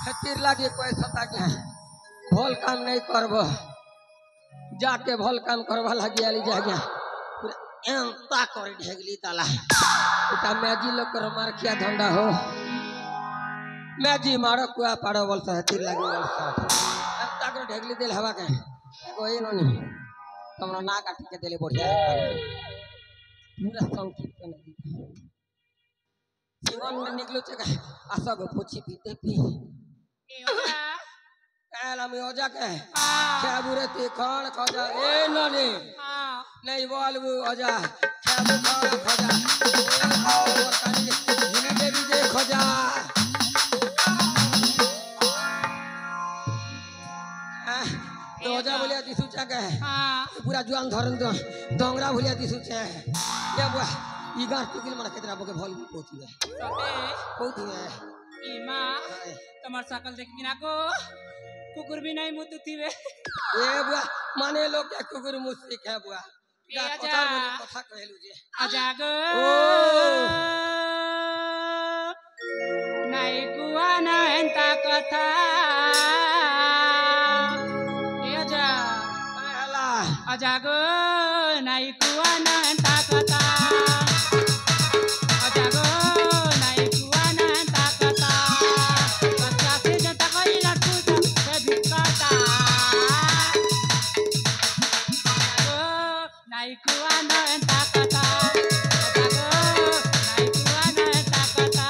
हेतिर लगे कोई सता के भल काम नहीं करब जाके भल काम करवा लगी आली जागे पूरा एंता कर ढेगली ताला इटा मैजी लोग कर मार किया धंधा हो मैजी मारो कुआ पाड़ो बोल तो हेतिर लगे बोल एंता कर ढेगली दिल हवा के कोई नो नहीं तुमरा ना काट के दिले बढ़िया पूरा संकीर्त नहीं जीवन में निकलो चका आशा गो पोछी पीते पी काला में ओजा के क्या बुरे ते खान खजा ए ननी नहीं बोलबू ओजा क्या बु खान खजा और कानी हिने दे भी दे खजा तो ओजा बोलिया दिसु चका पूरा जुआन धरन दो डोंगरा बोलिया दिसु छे ये बुआ इगार टुकिल मन केतरा बके भल भी पोती है पोती है इमा तमार सकल देखी ना को कुकुर भी नहीं मुत थी वे ए बुआ माने लोग के कुकुर मुसिक है बुआ जा कथा बोले कथा कहलु जे अजागो नहीं कुआ ना एंता कथा ए अजा हला अजागो नहीं कुआ ना एंता कथा अजागो नहीं कुआ ना एंता कथा कथा से जटा कोई लटू से भिकाता अजागो नहीं कुआ ना एंता कथा अजागो नहीं कुआ ना एंता कथा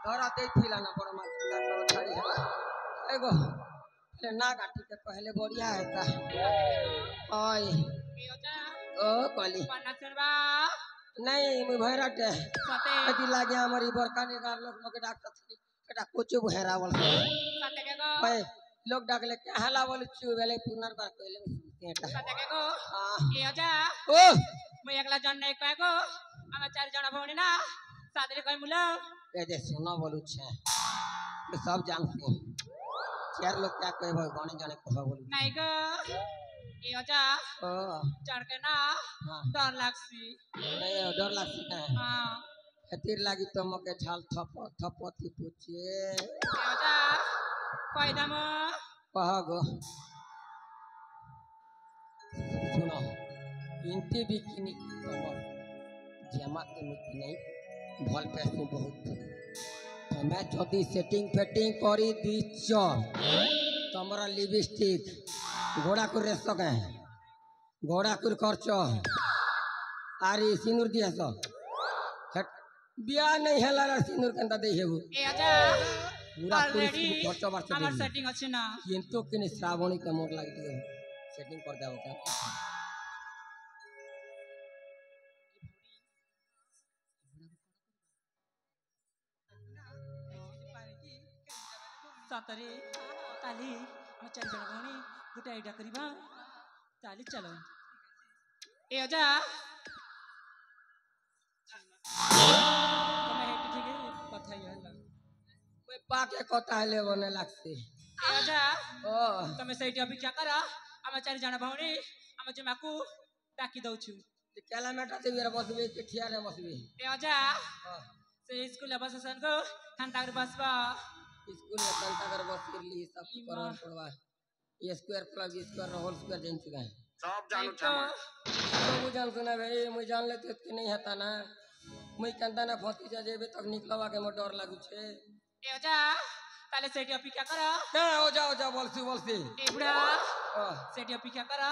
धरा दे थिला ना पर मार का तो छाड़ी है एगो ले ना काटी के पहले बढ़िया है ता ओय ओ कली पन्नासरबा नहीं मैं भैरट है सते कदी लागे हमारी बरका निगार लोग मके डॉक्टर थी कटा कोचो भैरा बोल सते के गो भाई लोग डाकले के हला बोल चु वेले पुनर्बार कहले केटा सते के गो हां ए अजा ओ मैं एकला जन नहीं कह गो हम चार जना भौणी ना सादरे कह मुला ए जे सुनो बोलू छे मैं सब जानते चार लोग क्या कहे भाई गाने जाने कह बोलू नहीं गो ए अजा ओ चढ़ के ना हां डर लागसी नहीं डर लागसी का हां हतीर लागी तो मके झाल थप थप थी पूछे ए अजा कोई दम कह गो सुनो इनते भी किनी तमर जमा के मिट नहीं भल पैसे बहुत मैं जदी सेटिंग फेटिंग करी दी चल तमरा लिपस्टिक घोड़ा को रेस सके घोड़ा को खर्च आरी सिंदूर दिया सो बिया नहीं हैला रे सिंदूर कंदा दे हेबू ए अजा पूरा ऑलरेडी खर्च बार से हमर सेटिंग अछि ना किंतु किने श्रावणी के मोर लाग दियो सेटिंग कर देबो क्या सतरे ताली हम चार जना भौणी गुटे आइडिया करिबा ताली चलो ए अजा तमे हेटी ठीक कथा हला कोई पाके कथा ले बने लागसे ए अजा ओ तमे सैटी अपेक्षा करा हम चार जना भौणी हम जमाकू डाकी दउछु केला मेटा ते बिरा बसबे के ठिया रे बसबे ए अजा हां से स्कूल बस सन को खान तागर बसबा स्कूल में तंता कर बस कर ली सब करन पड़वा square plus square whole square जान चुका है सब जानू तो छामा तो जान सुना भाई मुझे जान लेते कि नहीं हता ना मुझे कंदा ना फंसी जा जेबे तक निकलवा के मोर डर लागू छे ए ओजा ताले सेठी अपिका कर ना हो जा बोलसी ए बुढ़ा सेठी अपिका कर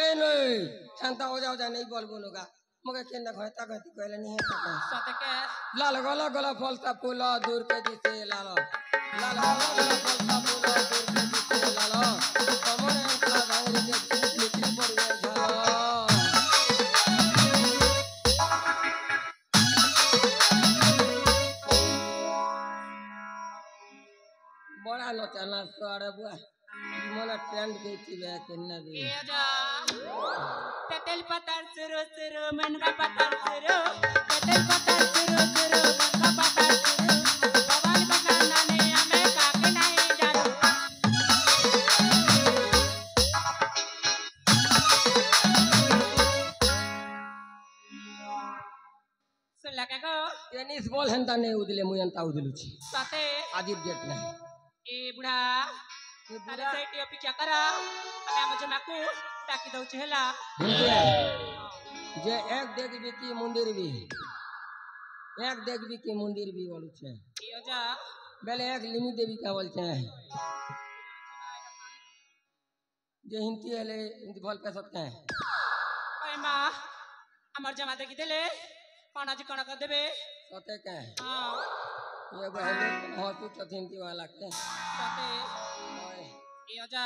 ए नहीं शांता हो जा नहीं बोल बोलूंगा मगे केना घटा घटी कहले नहीं हता सते के लाल गला गला फलता फूल दूर के दिसे लाल लाल गला गला फलता फूल दूर के दिसे लाल कमरे अंकला भांगरी के निकली पड़ गया झाला बड़ा नचाना सारे बुआ मन ट्रेंड के चिबे केना दे ए ओजा तेल पतार सुरु मनगा पतार सुरु तेल पतार सुरु मनगा पतार सुरु भगवान बगाना ने हमें काके नहीं जानो सुन लगा को टेनिस बॉल हंता नहीं उदले मुई अंता उदलु छी सते आजिर डेट नहीं ए बुढ़ा ताले सेठी अपिका कर हमें मुझे माकू ताकि दउ छेला जे एक देखबी की मंदिर भी एक देखबी की मंदिर भी बोलू छे ए ओजा बेले एक लिमी देवी का बोल छे जे हिंती हले हिंती बोल पे सकते हैं ओए मां हमर जमा देखि देले कोना जी कोना कर देबे सते के हां ये बहले हॉस्टू चथिंती वाला के सते ओए ए ओजा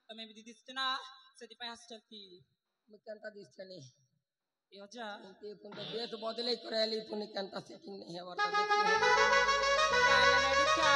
तमे भी दिस ना सेठी पे हस चलती मुकंता दिस छनी ए ओजा हिंती पुन तो देश बदले करेली पुन कंता सेटिंग नहीं है रेडी क्या